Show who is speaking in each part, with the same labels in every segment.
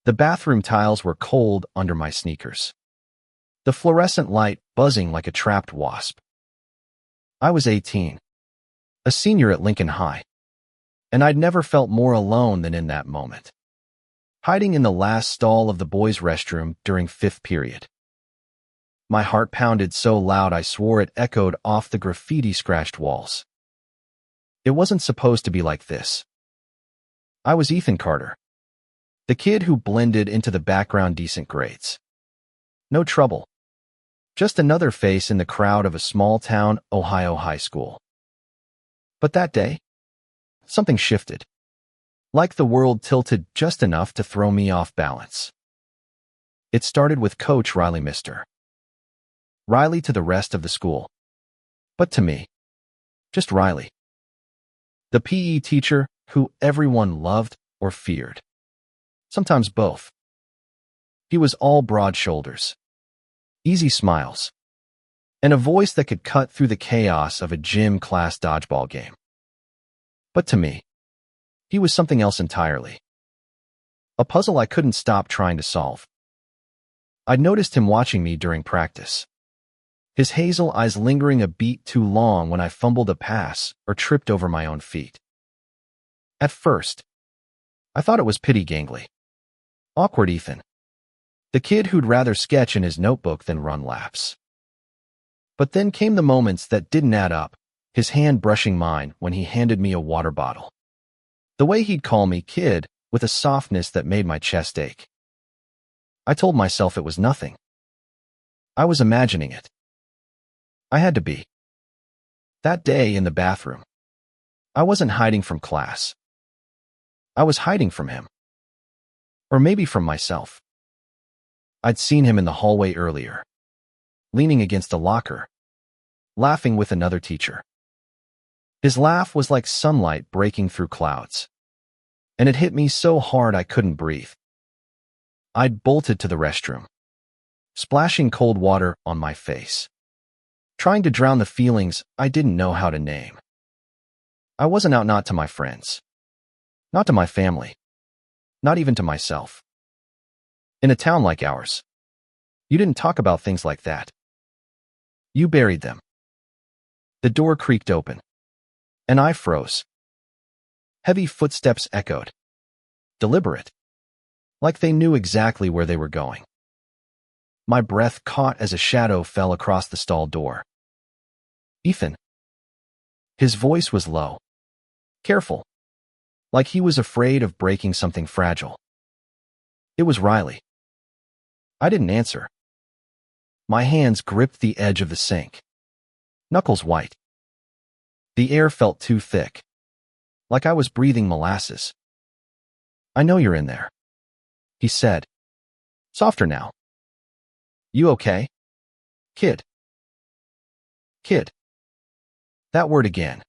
Speaker 1: The bathroom tiles were cold under my sneakers, the fluorescent light buzzing like a trapped wasp. I was 18, a senior at Lincoln High, and I'd never felt more alone than in that moment, hiding in the last stall of the boys' restroom during fifth period. My heart pounded so loud I swore it echoed off the graffiti-scratched walls. It wasn't supposed to be like this. I was Ethan Carter, the kid who blended into the background decent grades. No trouble. Just another face in the crowd of a small-town Ohio high school. But that day, something shifted. Like the world tilted just enough to throw me off balance. It started with Coach Riley Mister. Riley to the rest of the school. But to me, just Riley. The PE teacher who everyone loved or feared. Sometimes both. He was all broad shoulders, easy smiles, and a voice that could cut through the chaos of a gym class dodgeball game. But to me, he was something else entirely. A puzzle I couldn't stop trying to solve. I'd noticed him watching me during practice. His hazel eyes lingering a beat too long when I fumbled a pass or tripped over my own feet. At first, I thought it was pity gangly. Awkward Ethan. The kid who'd rather sketch in his notebook than run laps. But then came the moments that didn't add up, his hand brushing mine when he handed me a water bottle. The way he'd call me kid with a softness that made my chest ache. I told myself it was nothing. I was imagining it. I had to be. That day in the bathroom, I wasn't hiding from class. I was hiding from him. Or maybe from myself. I'd seen him in the hallway earlier, leaning against a locker, laughing with another teacher. His laugh was like sunlight breaking through clouds, and it hit me so hard I couldn't breathe. I'd bolted to the restroom, splashing cold water on my face, trying to drown the feelings I didn't know how to name. I wasn't out not to my friends, not to my family, not even to myself. In a town like ours, you didn't talk about things like that. You buried them. The door creaked open, and I froze. Heavy footsteps echoed, deliberate, like they knew exactly where they were going. My breath caught as a shadow fell across the stall door. Ethan. His voice was low, careful, like he was afraid of breaking something fragile. It was Riley. I didn't answer. My hands gripped the edge of the sink, knuckles white. The air felt too thick, like I was breathing molasses. I know you're in there, he said, softer now. You okay? Kid. Kid. That word again.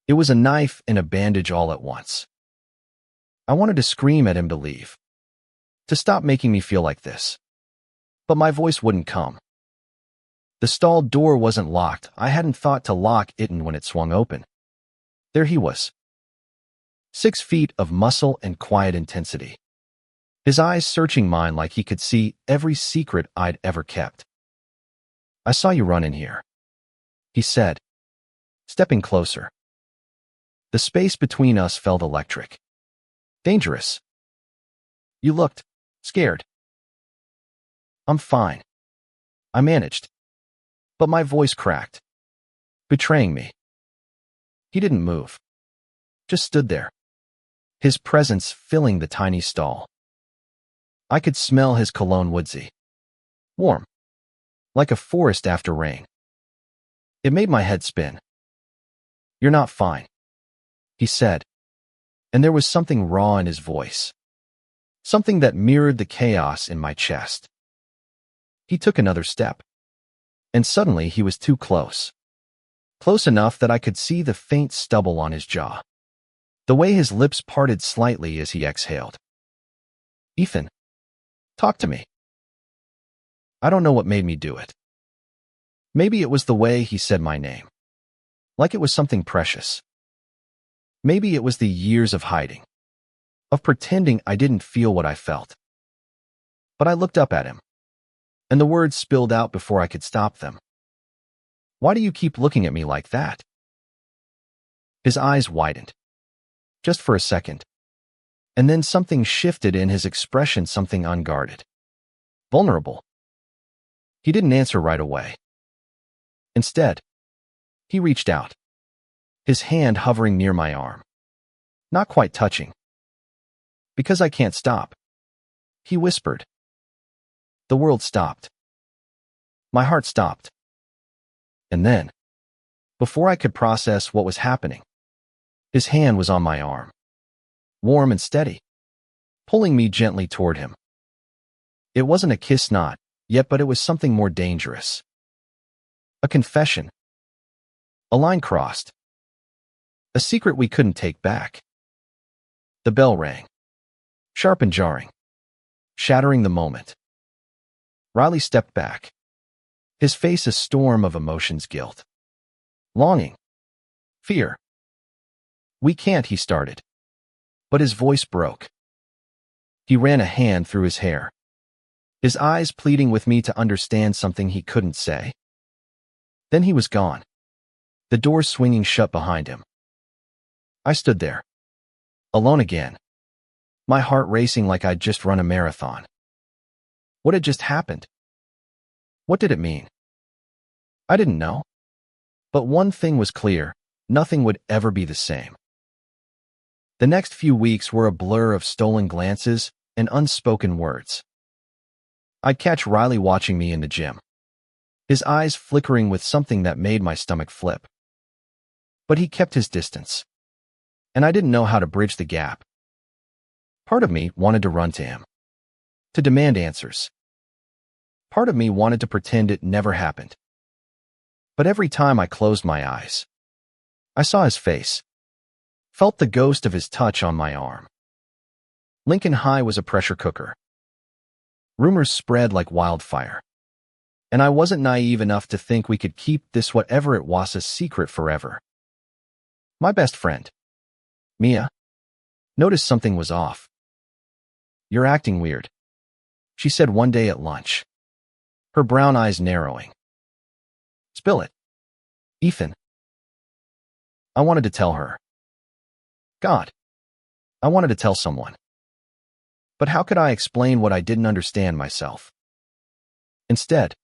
Speaker 1: It was a knife and a bandage all at once. I wanted to scream at him to leave, to stop making me feel like this. But my voice wouldn't come. The stall door wasn't locked. I hadn't thought to lock it when it swung open. There he was. 6 feet of muscle and quiet intensity. His eyes searching mine like he could see every secret I'd ever kept. I saw you run in here, he said, stepping closer. The space between us felt electric. Dangerous. You looked scared. I'm fine. I managed. But my voice cracked, betraying me. He didn't move. Just stood there, his presence filling the tiny stall. I could smell his cologne woodsy. Warm. Like a forest after rain. It made my head spin. You're not fine, he said, and there was something raw in his voice. Something that mirrored the chaos in my chest. He took another step, and suddenly he was too close. Close enough that I could see the faint stubble on his jaw. The way his lips parted slightly as he exhaled. Ethan, talk to me. I don't know what made me do it. Maybe it was the way he said my name, like it was something precious. Maybe it was the years of hiding, of pretending I didn't feel what I felt. But I looked up at him, and the words spilled out before I could stop them. "Why do you keep looking at me like that?" His eyes widened, just for a second, and then something shifted in his expression, something unguarded, vulnerable. He didn't answer right away. Instead, he reached out, his hand hovering near my arm, not quite touching. "Because I can't stop," he whispered. The world stopped. My heart stopped. And then, before I could process what was happening, his hand was on my arm, warm and steady, pulling me gently toward him. It wasn't a kiss, not yet, but it was something more dangerous. A confession. A line crossed. A secret we couldn't take back. The bell rang, sharp and jarring, shattering the moment. Riley stepped back, his face a storm of emotions: guilt, longing, fear. "We can't," he started, but his voice broke. He ran a hand through his hair, his eyes pleading with me to understand something he couldn't say. Then he was gone, the door swinging shut behind him. I stood there, alone again, my heart racing like I'd just run a marathon. What had just happened? What did it mean? I didn't know. But one thing was clear: nothing would ever be the same. The next few weeks were a blur of stolen glances and unspoken words. I'd catch Riley watching me in the gym, his eyes flickering with something that made my stomach flip. But he kept his distance, and I didn't know how to bridge the gap. Part of me wanted to run to him, to demand answers. Part of me wanted to pretend it never happened. But every time I closed my eyes, I saw his face, felt the ghost of his touch on my arm. Lincoln High was a pressure cooker. Rumors spread like wildfire, and I wasn't naive enough to think we could keep this whatever it was a secret forever. My best friend, Mia, noticed something was off. "You're acting weird," she said one day at lunch, her brown eyes narrowing. "Spill it, Ethan." I wanted to tell her. God, I wanted to tell someone. But how could I explain what I didn't understand myself? Instead,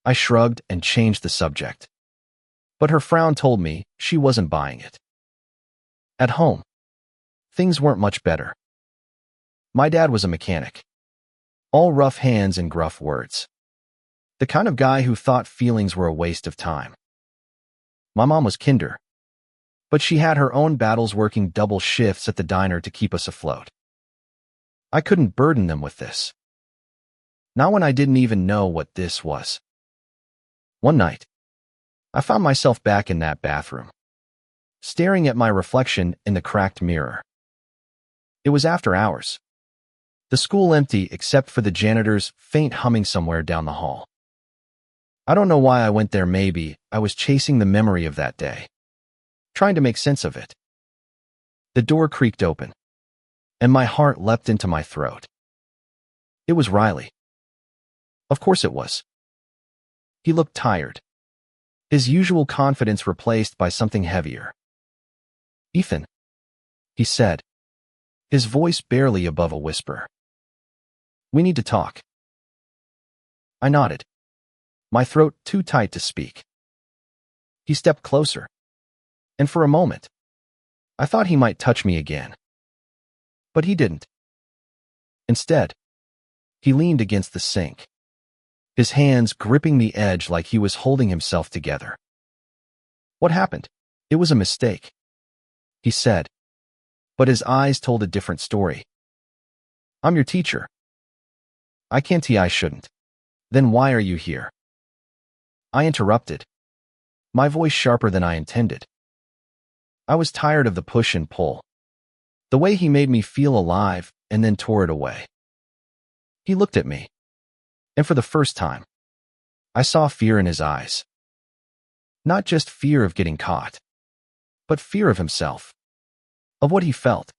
Speaker 1: I shrugged and changed the subject. But her frown told me she wasn't buying it. At home, things weren't much better. My dad was a mechanic, all rough hands and gruff words. The kind of guy who thought feelings were a waste of time. My mom was kinder, but she had her own battles, working double shifts at the diner to keep us afloat. I couldn't burden them with this, not when I didn't even know what this was. One night, I found myself back in that bathroom, staring at my reflection in the cracked mirror. It was after hours, the school empty except for the janitor's faint humming somewhere down the hall. I don't know why I went there. Maybe I was chasing the memory of that day, trying to make sense of it. The door creaked open, and my heart leapt into my throat. It was Riley. Of course it was. He looked tired, his usual confidence replaced by something heavier. "Ethan," he said, his voice barely above a whisper. "We need to talk." I nodded, my throat too tight to speak. He stepped closer, and for a moment, I thought he might touch me again. But he didn't. Instead, he leaned against the sink, his hands gripping the edge like he was holding himself together. "What happened? It was a mistake," he said, but his eyes told a different story. "I'm your teacher." "I can't. I shouldn't." "Then why are you here?" I interrupted, my voice sharper than I intended. I was tired of the push and pull, the way he made me feel alive and then tore it away. He looked at me, and for the first time, I saw fear in his eyes. Not just fear of getting caught, but fear of himself, of what he felt.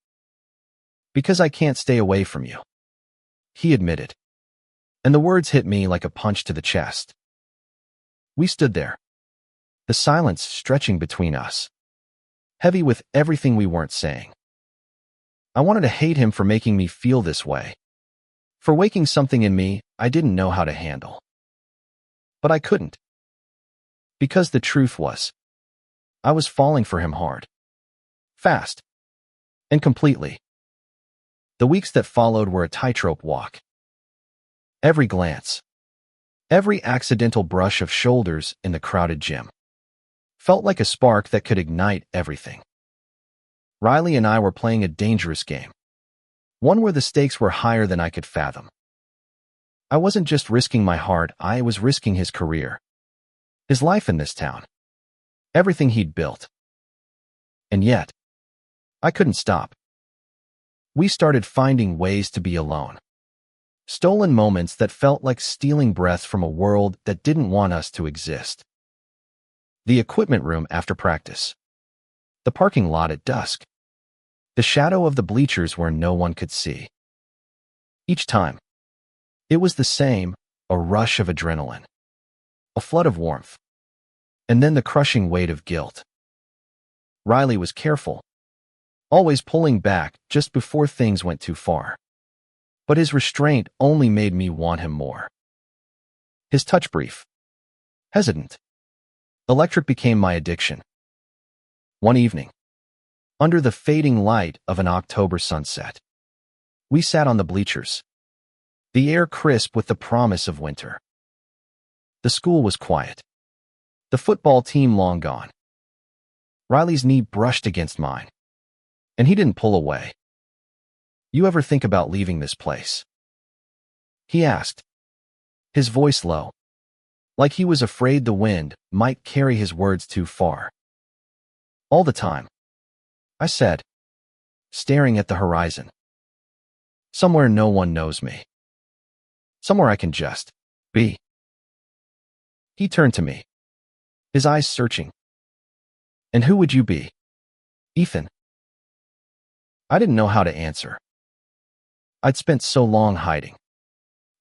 Speaker 1: Because I can't stay away from you, he admitted. And the words hit me like a punch to the chest. We stood there, the silence stretching between us, heavy with everything we weren't saying. I wanted to hate him for making me feel this way, for waking something in me I didn't know how to handle. But I couldn't. Because the truth was, I was falling for him hard, fast, and completely. The weeks that followed were a tightrope walk. Every glance, every accidental brush of shoulders in the crowded gym felt like a spark that could ignite everything. Riley and I were playing a dangerous game, one where the stakes were higher than I could fathom. I wasn't just risking my heart, I was risking his career, his life in this town, everything he'd built. And yet, I couldn't stop. We started finding ways to be alone. Stolen moments that felt like stealing breath from a world that didn't want us to exist. The equipment room after practice. The parking lot at dusk. The shadow of the bleachers where no one could see. Each time, it was the same, a rush of adrenaline, a flood of warmth, and then the crushing weight of guilt. Riley was careful, always pulling back just before things went too far. But his restraint only made me want him more. His touch brief, hesitant. Electric became my addiction. One evening, under the fading light of an October sunset, we sat on the bleachers, the air crisp with the promise of winter. The school was quiet, the football team long gone. Riley's knee brushed against mine, and he didn't pull away. "You ever think about leaving this place?" he asked, his voice low, like he was afraid the wind might carry his words too far. "All the time," I said, staring at the horizon. "Somewhere no one knows me. Somewhere I can just be." He turned to me, his eyes searching. "And who would you be, Ethan?" I didn't know how to answer. I'd spent so long hiding,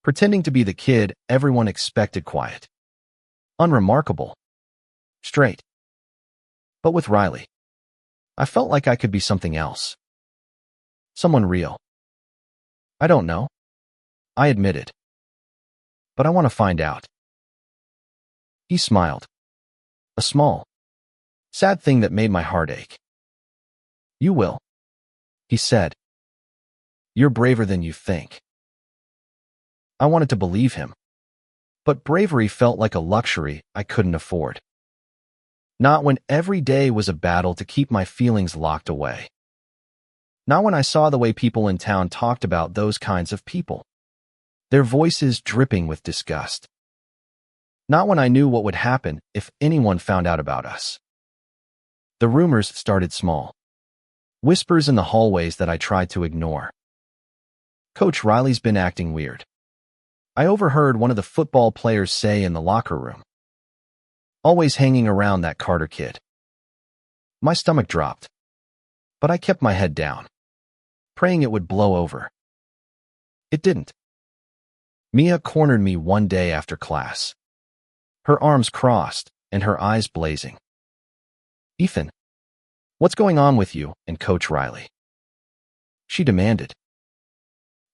Speaker 1: pretending to be the kid everyone expected, quiet, unremarkable, straight. But with Riley, I felt like I could be something else. Someone real. "I don't know," I admitted. "But I want to find out." He smiled. A small, sad thing that made my heart ache. "You will," he said. "You're braver than you think." I wanted to believe him, but bravery felt like a luxury I couldn't afford. Not when every day was a battle to keep my feelings locked away. Not when I saw the way people in town talked about those kinds of people, their voices dripping with disgust. Not when I knew what would happen if anyone found out about us. The rumors started small, whispers in the hallways that I tried to ignore. "Coach Riley's been acting weird," I overheard one of the football players say in the locker room. "Always hanging around that Carter kid." My stomach dropped, but I kept my head down, praying it would blow over. It didn't. Mia cornered me one day after class, her arms crossed and her eyes blazing. "Ethan, what's going on with you and Coach Riley?" she demanded.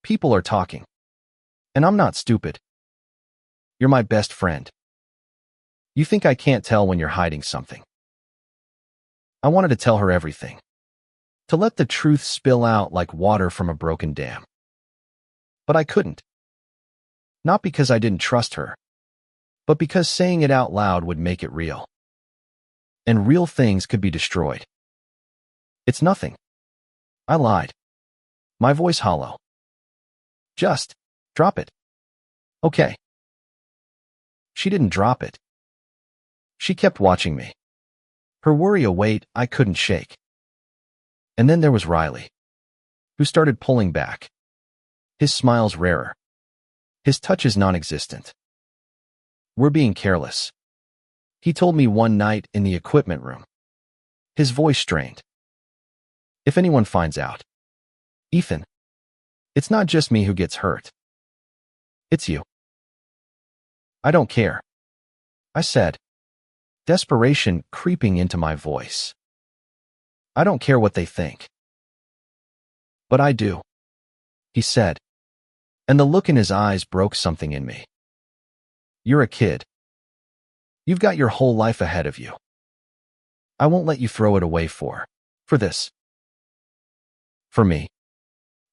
Speaker 1: "People are talking, and I'm not stupid. You're my best friend. You think I can't tell when you're hiding something?" I wanted to tell her everything, to let the truth spill out like water from a broken dam. But I couldn't. Not because I didn't trust her, but because saying it out loud would make it real. And real things could be destroyed. "It's nothing," I lied, my voice hollow. "Just drop it. Okay." She didn't drop it. She kept watching me, her worry a weight I couldn't shake. And then there was Riley, who started pulling back. His smile's rarer. His touch is non-existent. "We're being careless," he told me one night in the equipment room, his voice strained. "If anyone finds out, Ethan, it's not just me who gets hurt. It's you. I don't care, I said, desperation creeping into my voice. I don't care what they think. But I do, he said, and the look in his eyes broke something in me. You're a kid. You've got your whole life ahead of you. I won't let you throw it away for this. For me,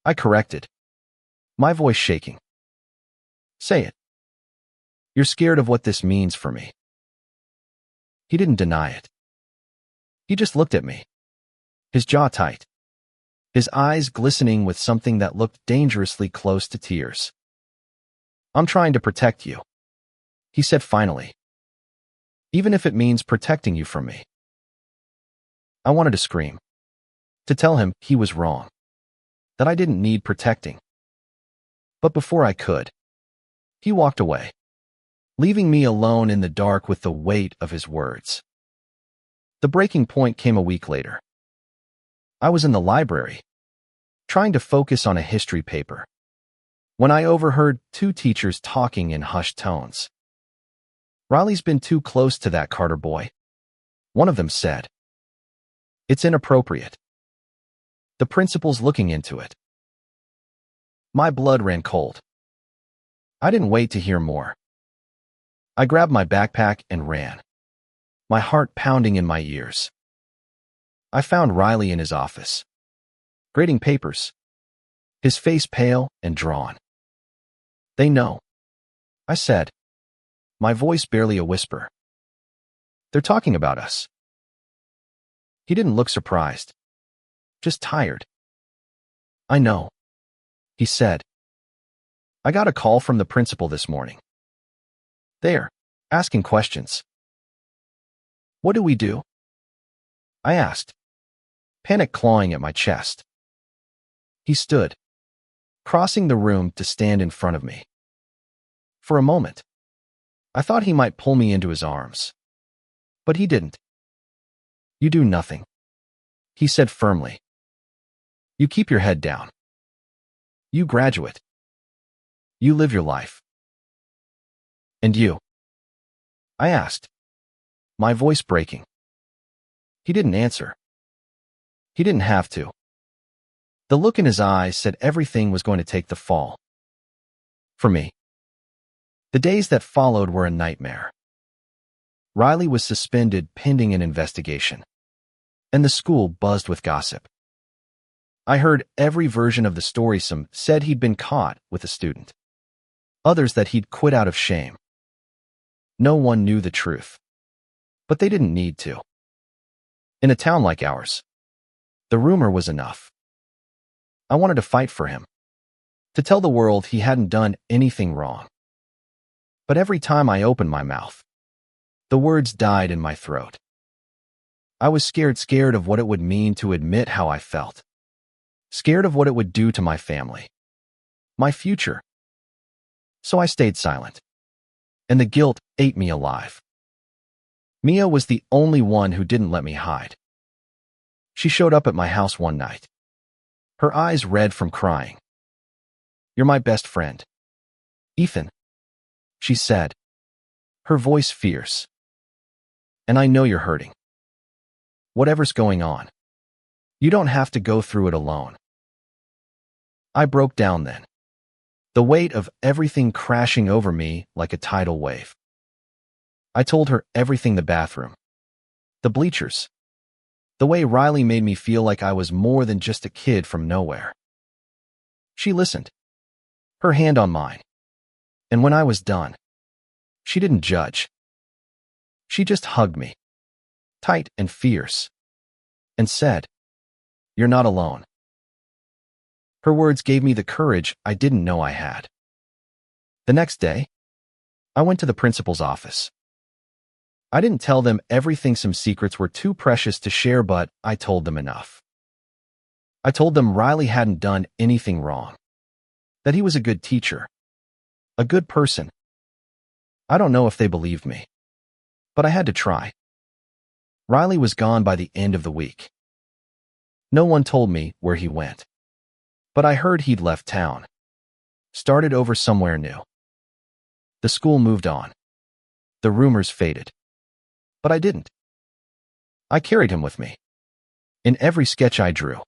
Speaker 1: I corrected, my voice shaking. Say it. You're scared of what this means for me. He didn't deny it. He just looked at me, his jaw tight, his eyes glistening with something that looked dangerously close to tears. I'm trying to protect you, he said finally, even if it means protecting you from me. I wanted to scream, to tell him he was wrong, that I didn't need protecting. But before I could, he walked away, leaving me alone in the dark with the weight of his words. The breaking point came a week later. I was in the library, trying to focus on a history paper, when I overheard two teachers talking in hushed tones. Riley's been too close to that Carter boy, one of them said. It's inappropriate. The principal's looking into it. My blood ran cold. I didn't wait to hear more. I grabbed my backpack and ran, my heart pounding in my ears. I found Riley in his office, grading papers, his face pale and drawn. They know, I said, my voice barely a whisper. They're talking about us. He didn't look surprised, just tired. I know, he said. I got a call from the principal this morning. They're asking questions. What do we do? I asked, panic clawing at my chest. He stood, crossing the room to stand in front of me. For a moment, I thought he might pull me into his arms. But he didn't. You do nothing, he said firmly. You keep your head down. You graduate. You live your life. And you? I asked, my voice breaking. He didn't answer. He didn't have to. The look in his eyes said everything was going to take the fall. For me. The days that followed were a nightmare. Riley was suspended pending an investigation, and the school buzzed with gossip. I heard every version of the story. Some said he'd been caught with a student, others that he'd quit out of shame. No one knew the truth, but they didn't need to. In a town like ours, the rumor was enough. I wanted to fight for him, to tell the world he hadn't done anything wrong. But every time I opened my mouth, the words died in my throat. I was scared of what it would mean to admit how I felt, scared of what it would do to my family, my future. So I stayed silent, and the guilt ate me alive. Mia was the only one who didn't let me hide. She showed up at my house one night, her eyes red from crying. You're my best friend, Ethan, she said, her voice fierce. And I know you're hurting. Whatever's going on, you don't have to go through it alone. I broke down then, the weight of everything crashing over me like a tidal wave. I told her everything: the bathroom, the bleachers, the way Riley made me feel like I was more than just a kid from nowhere. She listened, her hand on mine, and when I was done, she didn't judge. She just hugged me, tight and fierce, and said, "You're not alone." Her words gave me the courage I didn't know I had. The next day, I went to the principal's office. I didn't tell them everything. Some secrets were too precious to share, but I told them enough. I told them Riley hadn't done anything wrong, that he was a good teacher, a good person. I don't know if they believed me, but I had to try. Riley was gone by the end of the week. No one told me where he went. But I heard he'd left town, started over somewhere new. The school moved on. The rumors faded. But I didn't. I carried him with me. In every sketch I drew.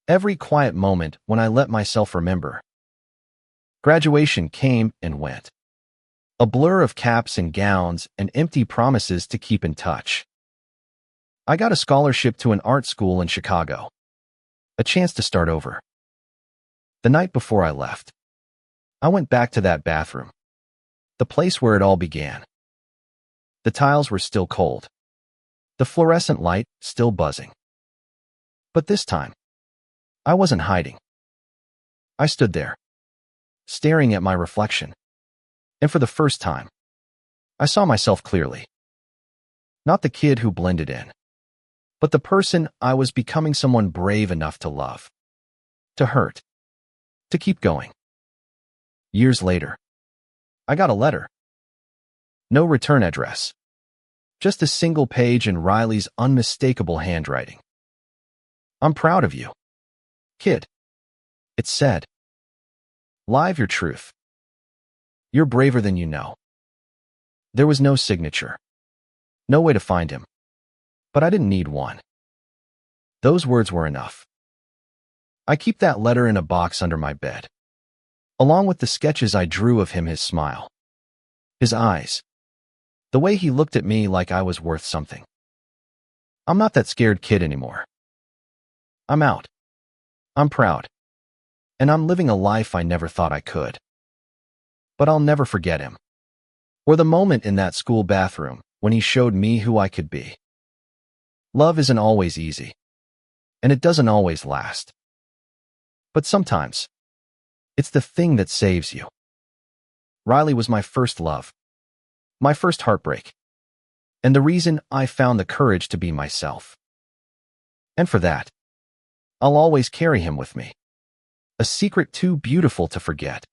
Speaker 1: Every quiet moment when I let myself remember. Graduation came and went. A blur of caps and gowns and empty promises to keep in touch. I got a scholarship to an art school in Chicago. A chance to start over. The night before I left, I went back to that bathroom. The place where it all began. The tiles were still cold. The fluorescent light still buzzing. But this time, I wasn't hiding. I stood there, staring at my reflection. And for the first time, I saw myself clearly. Not the kid who blended in, but the person I was becoming, someone brave enough to love, to hurt, to keep going. Years later, I got a letter. No return address. Just a single page in Riley's unmistakable handwriting. "I'm proud of you, kid," it said. "Live your truth. You're braver than you know." There was no signature. No way to find him. But I didn't need one. Those words were enough. I keep that letter in a box under my bed, along with the sketches I drew of him, his smile, his eyes, the way he looked at me like I was worth something. I'm not that scared kid anymore. I'm out. I'm proud. And I'm living a life I never thought I could. But I'll never forget him. Or the moment in that school bathroom when he showed me who I could be. Love isn't always easy. And it doesn't always last. But sometimes, it's the thing that saves you. Riley was my first love. My first heartbreak. And the reason I found the courage to be myself. And for that, I'll always carry him with me. A secret too beautiful to forget.